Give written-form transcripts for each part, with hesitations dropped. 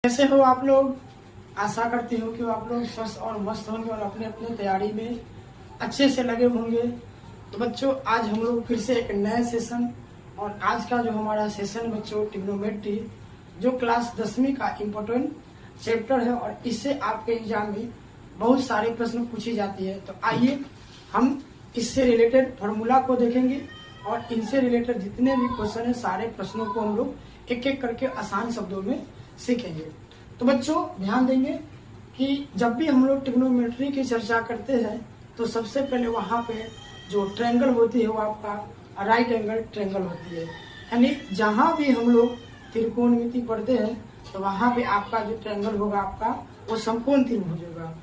कैसे हो आप लोग। आशा करती हूँ कि आप लोग स्वस्थ और मस्त होंगे और अपने अपने तैयारी में अच्छे से लगे होंगे। तो बच्चों, आज हम लोग फिर से एक नया सेशन, और आज का जो हमारा सेशन बच्चों ट्रिग्नोमेट्री, जो क्लास 10वीं का इम्पोर्टेंट चैप्टर है और इससे आपके एग्जाम में बहुत सारे प्रश्न पूछी जाती है। तो आइए हम इससे रिलेटेड फार्मूला को देखेंगे और इनसे रिलेटेड जितने भी क्वेश्चन है सारे प्रश्नों को हम लोग एक एक करके आसान शब्दों में सीखेंगे। तो बच्चों ध्यान देंगे कि जब भी हम लोग ट्रिग्नोमेट्री की चर्चा करते हैं तो सबसे पहले वहाँ पे जो ट्रायंगल होती है वो आपका राइट एंगल ट्रायंगल होती है। यानी जहाँ भी हम लोग त्रिकोणमिति पढ़ते हैं तो वहाँ पे आपका जो ट्रायंगल होगा आपका वो समकोण त्रिभुज होगा,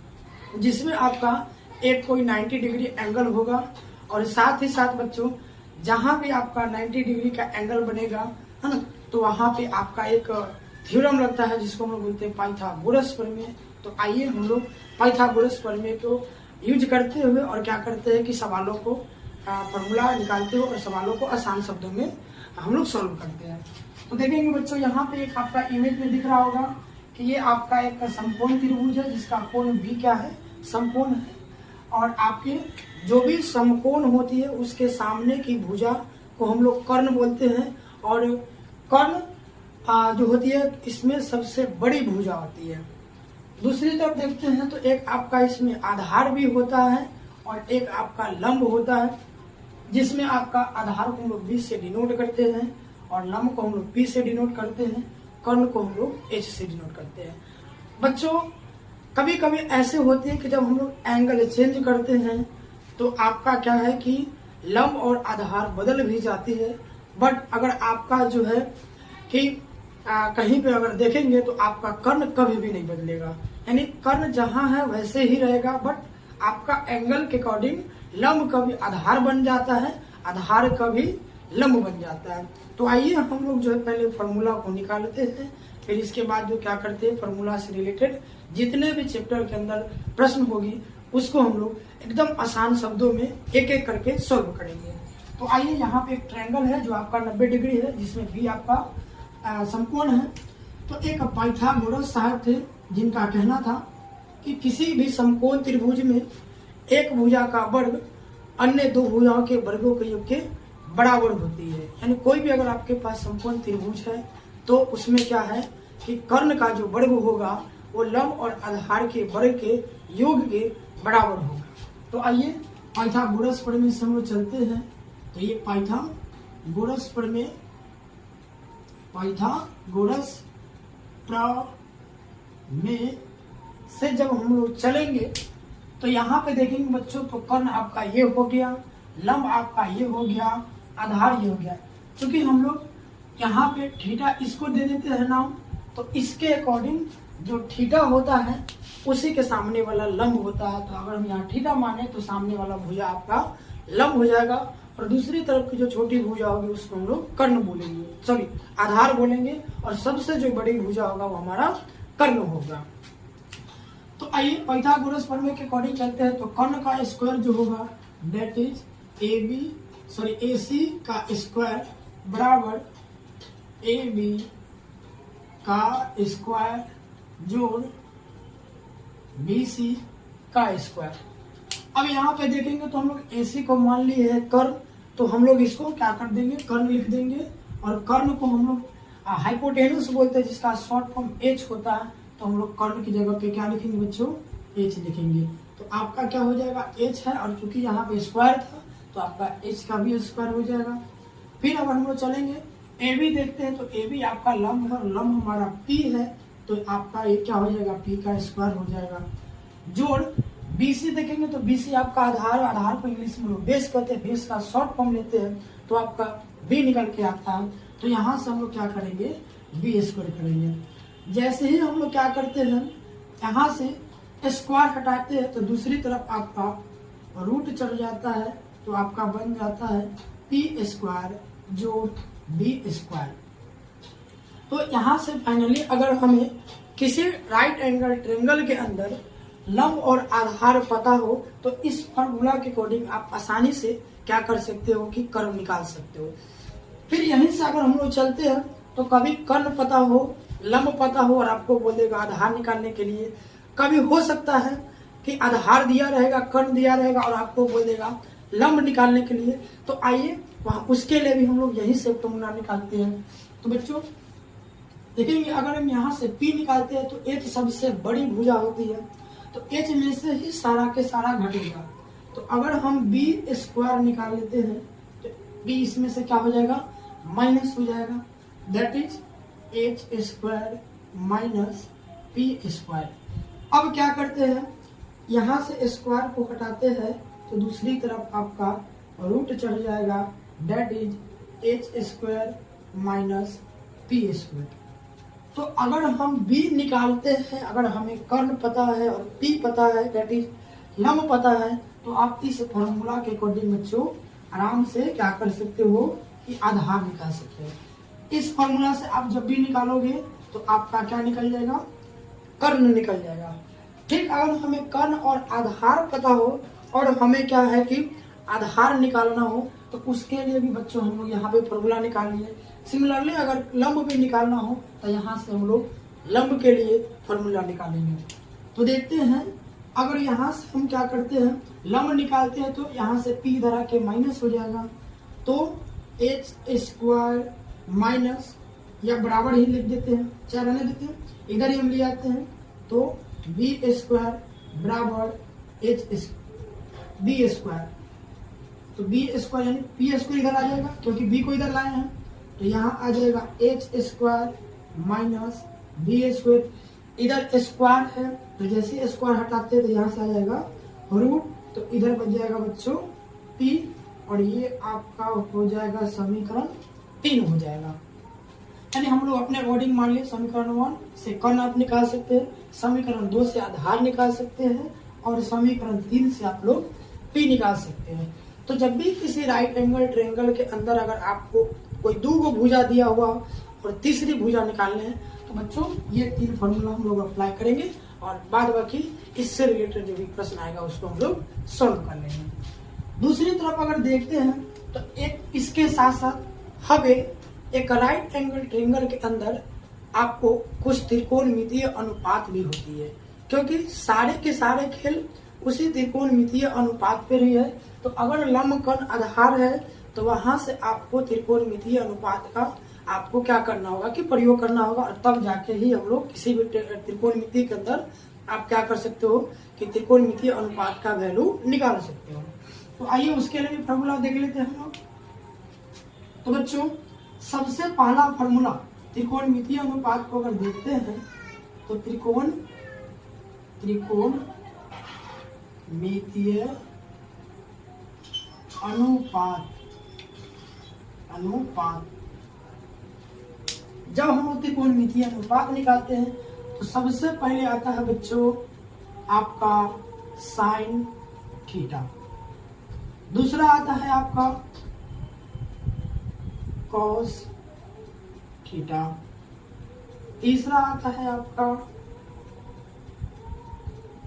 जिसमें आपका एक कोई 90 डिग्री एंगल होगा। और साथ ही साथ बच्चों जहाँ भी आपका 90 डिग्री का एंगल बनेगा है ना, तो वहाँ पे आपका एक थ्योरम लगता है जिसको हम लोग बोलते हैं पाइथागोरस प्रमेय। तो आइए हम लोग पाइथागोरस प्रमेय को यूज करते हुए और क्या करते हैं कि सवालों को फॉर्मूला निकालते हुए और सवालों को आसान शब्दों में हम लोग सॉल्व करते हैं। तो देखेंगे बच्चों यहाँ पे एक आपका इमेज में दिख रहा होगा कि ये आपका एक समकोण त्रिभुज है जिसका कोण भी क्या है, समकोण है। और आपके जो भी समकोण होती है उसके सामने की भुजा को हम लोग कर्ण बोलते हैं। और कर्ण जो होती है इसमें सबसे बड़ी भुजा होती है। दूसरी तरफ देखते हैं तो एक आपका इसमें आधार भी होता है और एक आपका लंब होता है, जिसमें आपका आधार को हम लोग B से डिनोट करते हैं और लंब को हम लोग P से डिनोट करते हैं, कर्ण को हम लोग H से डिनोट करते हैं। बच्चों कभी कभी ऐसे होते हैं कि जब हम लोग एंगल चेंज करते हैं तो आपका क्या है कि लंब और आधार बदल भी जाती है। बट अगर आपका जो है कि कहीं पे अगर देखेंगे तो आपका कर्ण कभी भी नहीं बदलेगा, यानी कर्ण जहां है वैसे ही रहेगा। बट आपका एंगल के अकॉर्डिंग लंब कभी आधार बन जाता है, आधार कभी लंब बन जाता है। तो आइए हम लोग जो है पहले फॉर्मूला को निकालते हैं, फिर इसके बाद जो क्या करते हैं फॉर्मूला से रिलेटेड जितने भी चैप्टर के अंदर प्रश्न होगी उसको हम लोग एकदम आसान शब्दों में एक एक करके सॉल्व करेंगे। तो आइए यहाँ पे एक ट्रायंगल है जो आपका 90 डिग्री है, जिसमें भी आपका समकोण है। तो एक पाइथागोरस साहब थे जिनका कहना था कि किसी भी समकोण त्रिभुज में एक भुजा का वर्ग अन्य दो भुजाओं के वर्गों के योग के बराबर होती है। यानी कोई भी अगर आपके पास समकोण त्रिभुज है तो उसमें क्या है कि कर्ण का जो वर्ग होगा वो लंब और आधार के वर्ग के योग के बराबर होगा। तो आइए पाइथागोरस प्रमेय से हम लोग चलते हैं। तो ये पाइथागोरस प्रमेय, पाइथागोरस प्रमेय से जब हम लोग चलेंगे तो यहाँ पे देखेंगे बच्चों तो कर्ण आपका ये हो गया, लंब आपका ये हो गया, आधार ये हो गया। क्योंकि हम लोग यहाँ पे थीटा इसको दे देते हैं नाम, तो इसके अकॉर्डिंग जो थीटा होता है उसी के सामने वाला लंब होता है। तो अगर हम यहाँ थीटा माने तो सामने वाला भुजा आपका लंब हो जाएगा और दूसरी तरफ की जो छोटी भुजा होगी उसको हम लोग कर्ण बोलेंगे, सॉरी आधार बोलेंगे, और सबसे जो बड़ी भुजा होगा वो हमारा कर्ण होगा। तो आइए पाइथागोरस प्रमेय के अकॉर्डिंग चलते हैं। तो कर्ण का स्क्वायर जो होगा दैट इज AC का स्क्वायर बराबर AB का स्क्वायर जोड़ BC का स्क्वायर। अब यहाँ पे देखेंगे तो हम लोग AC को मान लिए है कर्ण, तो हम लोग इसको क्या कर देंगे कर्ण लिख देंगे। और कर्ण को हम लोग हाइपोटेनस बोलते हैं जिसका शॉर्ट फॉर्म H होता है। तो हम लोग कर्ण की जगह पे क्या लिखेंगे बच्चों, H लिखेंगे। तो आपका क्या हो जाएगा H है, और चूंकि यहाँ पे स्क्वायर था तो आपका H का भी स्क्वायर हो जाएगा। फिर अगर हम लोग चलेंगे AB देखते हैं तो AB आपका लंब है और लंब हमारा P है, तो आपका ये क्या हो जाएगा P का स्क्वायर हो जाएगा। जोड़ BC देखेंगे तो BC आपका आधार, आधार को इंग्लिश में लोग बेस कहते हैं, बेस का शॉर्ट फॉर्म लेते हैं तो आपका B निकल के आता है। तो यहाँ से हम लोग क्या करेंगे B स्क्वायर करेंगे। जैसे ही हम लोग क्या करते हैं यहाँ से स्क्वायर हटाते हैं तो दूसरी तरफ आपका रूट चढ़ जाता है, तो आपका बन जाता है P स्क्वायर जोड़ B स्क्वायर। तो यहाँ से फाइनली अगर हमें किसी राइट एंगल ट्रायंगल के अंदर लंब और आधार पता हो तो इस फॉर्मूला के अकॉर्डिंग आप आसानी से क्या कर सकते हो कि कर्व निकाल सकते हो। फिर यहीं से अगर हम लोग चलते हैं तो कभी कर्ण पता हो, लंब पता हो और आपको बोलेगा आधार निकालने के लिए। कभी हो सकता है कि आधार दिया रहेगा, कर्ण दिया रहेगा और आपको बोलेगा लंब निकालने के लिए। तो आइए वहां उसके लिए भी हम लोग यही से फॉर्मूला निकालते हैं। तो बच्चों देखेंगे, अगर हम यहाँ से P निकालते हैं तो H सबसे बड़ी भुजा होती है, तो H में से ही सारा के सारा घटेगा। तो अगर हम B स्क्वायर निकाल लेते हैं तो B इसमें से क्या हो जाएगा, माइनस हो जाएगा, that is H square minus P square. अब क्या करते हैं, यहाँ से स्क्वायर को हटाते हैं तो दूसरी तरफ आपका रूट चढ़ जाएगा, that is H square minus P square. तो अगर हम B निकालते हैं, अगर हमें कर्ण पता है और P पता है, दैट इज लंब पता है, तो आप इस फॉर्मूला के अकॉर्डिंग बच्चों आराम से क्या कर सकते हो कि आधार निकाल सकते हो। इस फॉर्मूला से आप जब भी निकालोगे तो आपका क्या निकल जाएगा, कर्ण निकल जाएगा। ठीक, अगर हमें कर्ण और आधार पता हो और हमें क्या है कि आधार निकालना हो तो उसके लिए भी बच्चों हम लोग यहाँ पे फॉर्मूला निकाल लिए। सिमिलरली अगर लंब भी निकालना हो तो यहाँ से हम लोग लंब के लिए फॉर्मूला निकालेंगे। तो देखते हैं, अगर यहाँ से हम क्या करते हैं, लंब निकालते हैं तो यहाँ से P इधर आके माइनस हो जाएगा, तो H स्क्वायर माइनस या बराबर ही लिख देते हैं, चाहे रहने देते हैं, इधर ही हम ले आते हैं, तो B स्क्वायर बराबर B स्क्वायर। तो B स्क्वायर यानी P स्क्वायर इधर आ जाएगा क्योंकि B को इधर लाए हैं, तो यहाँ आ जाएगा H square minus B square. इधर स्क्वायर है तो जैसे स्क्वायर हटाते हैं तो यहाँ से आ जाएगा रूट, तो इधर बच जाएगा बच्चों P और ये आपका हो जाएगा समीकरण 3 हो जाएगा। यानी हम लोग अपने अकॉर्डिंग मान लिए समीकरण 1 से कर्ण आप निकाल सकते हैं, समीकरण 2 से आधार निकाल सकते हैं और समीकरण 3 से आप लोग P निकाल सकते हैं। तो जब भी किसी राइट एंगल ट्रायंगल के अंदर अगर आपको कोई दो गो भुजा दिया हुआ और तीसरी भुजा निकालने हैं तो बच्चों ये 3 फॉर्मूला हम लोग अप्लाई करेंगे और बाद बाकी इससे रिलेटेड जो भी प्रश्न आएगा उसको हम लोग सॉल्व कर लेंगे। दूसरी तरफ अगर देखते हैं तो एक इसके साथ साथ हमें एक राइट एंगल ट्रायंगल के अंदर आपको कुछ त्रिकोणमितीय अनुपात भी होती है, क्योंकि सारे के सारे खेल उसी त्रिकोणमितीय अनुपात पर ही है। तो अगर लंब कर्ण आधार है तो वहां से आपको त्रिकोणमितीय अनुपात का आपको क्या करना होगा कि प्रयोग करना होगा, और तब जाके ही हम लोग किसी भी त्रिकोणमिति के अंदर आप क्या कर सकते हो कि त्रिकोणमितीय अनुपात का वैल्यू निकाल सकते हो। तो आइए उसके लिए भी फॉर्मूला देख लेते हैं हम लोग। तो बच्चों सबसे पहला फॉर्मूला त्रिकोणमितीय अनुपात को अगर देखते हैं तो त्रिकोणमितीय अनुपात जब हम त्रिकोणमितीय अनुपात निकालते हैं तो सबसे पहले आता है बच्चों आपका साइन थीटा, दूसरा आता है आपका कॉस थीटा, तीसरा आता है आपका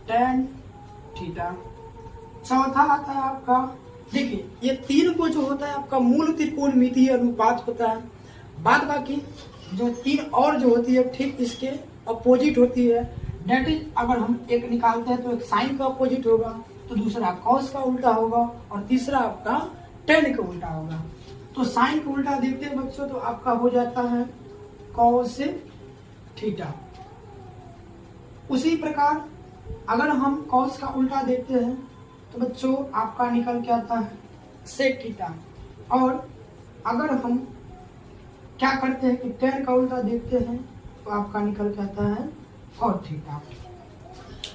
टेन थीटा, चौथा आता है आपका, देखिए ये 3 को जो होता है आपका मूल त्रिकोणमितीय अनुपात होता है। बाद बाकी जो 3 और जो होती है ठीक इसके अपोजिट होती है। डेट इज अगर हम एक निकालते हैं तो एक साइन का अपोजिट होगा, तो दूसरा कॉस का उल्टा होगा और तीसरा आपका टेन का उल्टा होगा। तो साइन का उल्टा देखते हैं बच्चों तो आपका हो जाता है कॉस थीटा। उसी प्रकार अगर हम कॉस का उल्टा देखते हैं तो बच्चों आपका निकल के आता है सेक थीटा, और अगर हम क्या करते हैं कि टेन का उल्टा देखते हैं तो आपका निकल के आता है कॉट थीटा।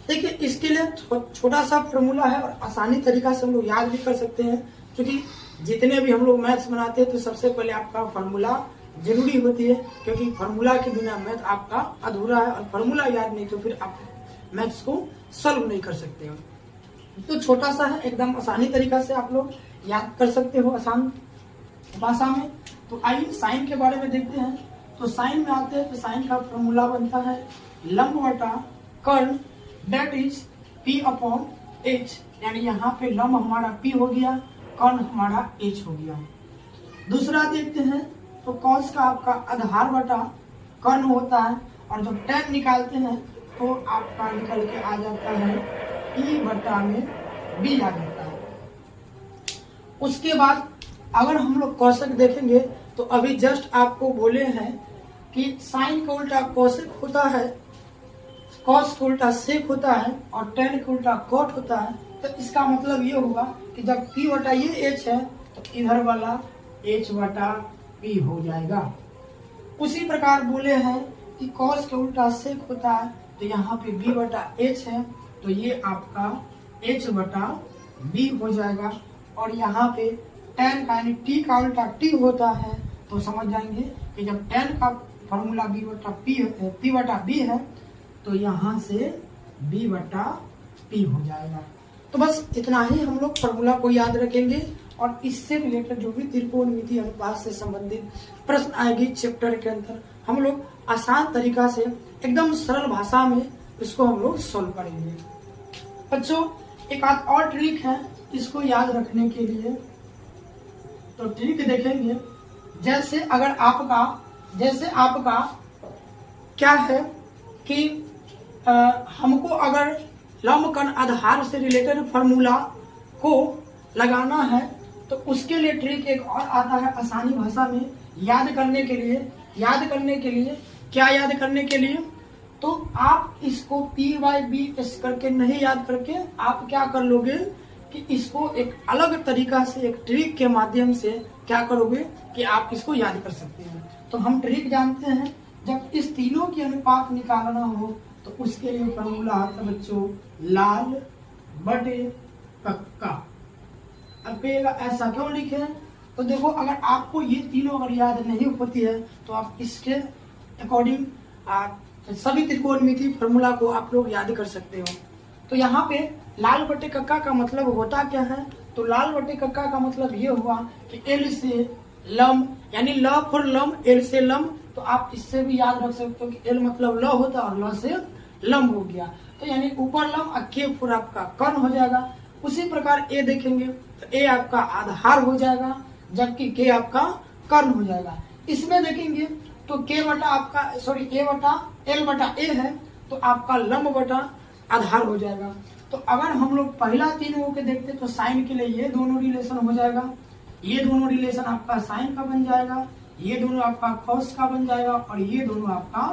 देखिए इसके लिए छोटा सा फॉर्मूला है और आसानी तरीका से हम लोग याद भी कर सकते हैं, क्योंकि जितने भी हम लोग मैथ्स बनाते हैं तो सबसे पहले आपका फॉर्मूला जरूरी होती है, क्योंकि फॉर्मूला के बिना मैथ आपका अधूरा है और फॉर्मूला याद नहीं तो फिर आप मैथ्स को सॉल्व नहीं कर सकते हो। तो छोटा सा है, एकदम आसानी तरीका से आप लोग याद कर सकते हो आसान भाषा में। तो आइए साइन के बारे में देखते हैं। तो साइन में आते हैं तो साइन का फॉर्मूला बनता है लंब बटा कर्ण, that is P upon H, यानी यहाँ पे लंब हमारा P हो गया, कर्ण हमारा H हो गया। दूसरा देखते हैं तो कॉस का आपका आधार बटा कर्ण होता है, और जब tan निकालते हैं तो आपका निकल के आ जाता है E बटा में B आ जाता है। उसके बाद अगर हम लोग कोसेक देखेंगे तो अभी जस्ट आपको बोले हैं कि साइन का उल्टा कोसेक होता है, कॉस का उल्टा सेक होता है और टेन का उल्टा कॉट होता है। तो इसका मतलब ये हुआ कि जब P बटा ये H है तो इधर वाला H बटा P हो जाएगा। उसी प्रकार बोले हैं कि कॉस का उल्टा सेक होता है तो यहाँ पे B बटा H है तो ये आपका H बटा B हो जाएगा। और यहाँ पे tan का यानी T का उल्टा T होता है तो समझ जाएंगे कि जब tan का फॉर्मूला B बटा P बटा B है तो यहाँ से B बटा P हो जाएगा। तो बस इतना ही हम लोग फॉर्मूला को याद रखेंगे और इससे रिलेटेड जो भी त्रिकोणमितीय अनुपात से संबंधित प्रश्न आएगी चैप्टर के अंदर हम लोग आसान तरीका से एकदम सरल भाषा में इसको हम लोग सोल्व करेंगे। बच्चों एक आध और ट्रिक है इसको याद रखने के लिए। तो ट्रिक देखेंगे जैसे आपका क्या है कि हमको अगर लंबकण आधार से रिलेटेड फॉर्मूला को लगाना है तो उसके लिए ट्रिक एक और आता है आसानी भाषा में याद करने के लिए क्या याद करने के लिए। तो आप इसको P/B करके नहीं याद करके आप क्या कर लोगे कि इसको एक अलग तरीका से एक ट्रिक के माध्यम से क्या करोगे कि आप इसको याद कर सकते हैं। तो हम ट्रिक जानते हैं जब इस तीनों की अनुपात निकालना हो तो उसके लिए फॉर्मूला आता है बच्चों लाल बटे कक्का। अब कहिएगा ऐसा क्यों लिखे तो देखो अगर आपको ये तीनों अगर याद नहीं होती है तो आप इसके अकॉर्डिंग सभी त्रिकोणमितीय फॉर्मूला को आप लोग याद कर सकते हो। तो यहाँ पे लाल बटे कक्का का मतलब होता क्या है तो लाल बटे कक्का का मतलब ये हुआ कि L से लंब यानी ल फॉर लंब L से लंब। तो आप इससे भी याद रख सकते हो कि L मतलब ल होता है और ल से लंब हो गया तो यानी ऊपर लंब और K फॉर आपका कर्ण हो जाएगा। उसी प्रकार A देखेंगे तो A आपका आधार हो जाएगा जबकि K आपका कर्ण हो जाएगा। इसमें देखेंगे तो A बटा L बटा A है तो आपका लंब बटा आधार हो जाएगा। तो अगर हम लोग पहला तीनों के देखते तो साइन के लिए ये दोनों रिलेशन हो जाएगा, ये दोनों रिलेशन आपका साइन का बन जाएगा, ये दोनों आपका कॉस का बन जाएगा और ये दोनों आपका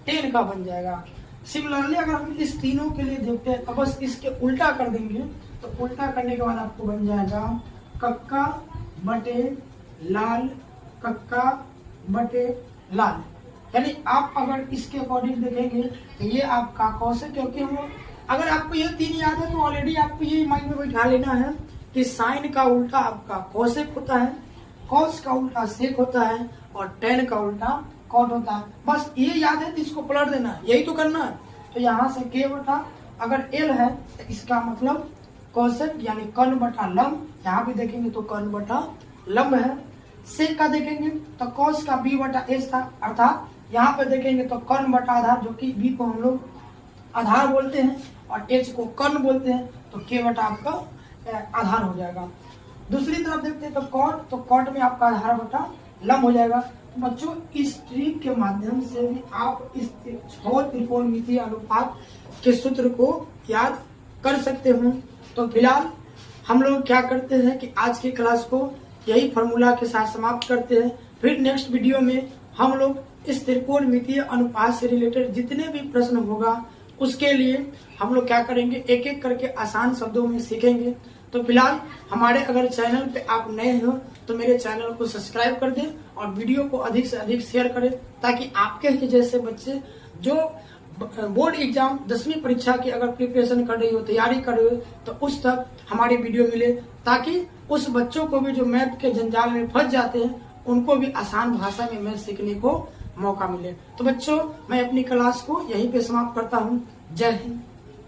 टेन का बन जाएगा। सिमिलरली अगर हम इस तीनों के लिए देखते हैं तो बस इसके उल्टा कर देंगे तो उल्टा करने के बाद आपको बन जाएगा कक्का बटे लाल, कक्का बटे लाल। यानी आप अगर इसके अकॉर्डिंग देखेंगे तो ये आपका कॉस है क्योंकि हम अगर आपको ये तीन याद है तो ऑलरेडी आपको ये माइंड में बैठा लेना है कि साइन का उल्टा आपका कोसेक होता है, कॉस का उल्टा सेक होता है और टेन का उल्टा कॉट होता है। बस ये याद है तो इसको पलट देना है, यही तो करना है। तो यहाँ से K बटा अगर L है तो इसका मतलब कोसेक यानी कर्ण बटा लंब, यहाँ भी देखेंगे तो कर्ण बटा लंब है। सेक का देखेंगे तो कॉस का B बटा H था अर्थात यहाँ पे देखेंगे तो कर्ण बटा आधार जो कि B को हम लोग आधार बोलते हैं और H को कर्ण बोलते हैं तो K बटा आपका आधार हो जाएगा। दूसरी तरफ देखते हैं तो कॉट में आपका आधार बटा लंब हो जाएगा। तो बच्चों इस ट्रिक के माध्यम से भी आप इस 6 त्रिकोणमितीय अनुपात के सूत्र को याद कर सकते हो। तो फिलहाल हम लोग क्या करते हैं कि आज की क्लास को यही फॉर्मूला के साथ समाप्त करते हैं। फिर नेक्स्ट वीडियो में हम लोग इस त्रिकोणमितीय अनुपात से रिलेटेड जितने भी प्रश्न होगा उसके लिए हम लोग क्या करेंगे एक एक करके आसान शब्दों में सीखेंगे। तो फिलहाल हमारे अगर चैनल पे आप नए हो तो मेरे चैनल को सब्सक्राइब कर दें और वीडियो को अधिक से अधिक शेयर करें ताकि आपके ही जैसे बच्चे जो बोर्ड एग्जाम 10वीं परीक्षा की अगर प्रिपरेशन कर रही हो, तैयारी कर रही हो तो उस तक हमारी वीडियो मिले ताकि उस बच्चों को भी जो मैथ के जंजाल में फंस जाते हैं उनको भी आसान भाषा में मैथ सीखने को मौका मिले। तो बच्चों मैं अपनी क्लास को यहीं पे समाप्त करता हूँ। जय हिंद।